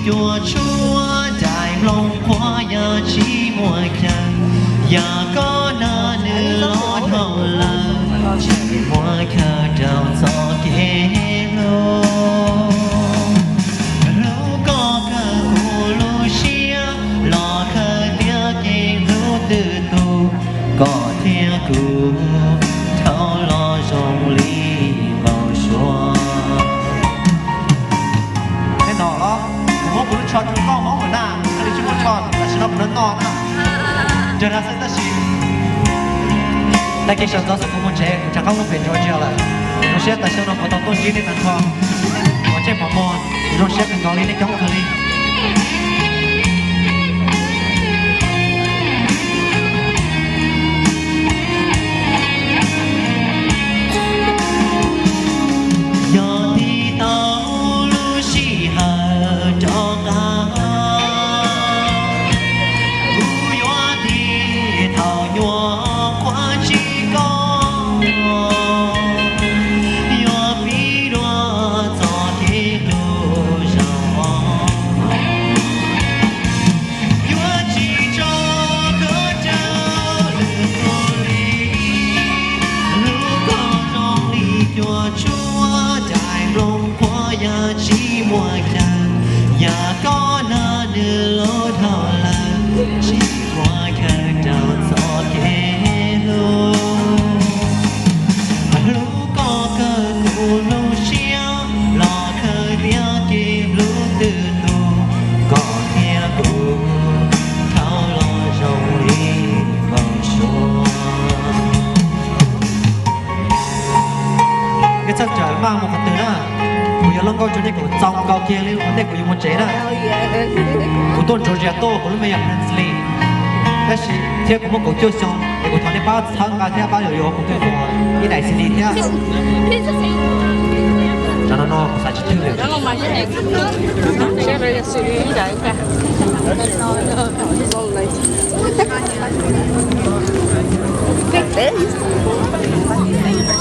chùa chúa đại lòng qua ya chỉ mùa khăn ya có na nữ lo thâu lần chỉ mùa khờ trào gió kê lô lu có cơ cụ lu xia lo khờ tia kê lu từ tu có thiên cụ thâu lo dòng ly vào xóa nên đó đóผมว่าชอนก็มองหัวหน้าอะไรชื่อว่าชอนแต่ฉันเป็นนอนนะเจอแล้วเส้นตะชิแต่แกชอบตัวสุขุมเจจะเข้ามาเป็นจอร์เจียเลยเราเชื่อแต่เชื่อเราพอต้องต้นยืนในนั้นพอว่าเจ็บปอดเราเชื่อเป็นเกาหลีในจังหวัดนี้chắc chắn mang một cái từ đó, bây giờ lông câu chuyện này của trong câu kia liên quan đến của một chế đó, của tôn Georgia to của lúc bây giờ Prinsley, thế thì theo của một câu chuyện xong, để của thằng này bao tháng cả theo bao giờ của tôi của cái đại sứ theo, cho nó sai chút thứ được. Sẽ rồi xử lý đấy cả. Cái đấy.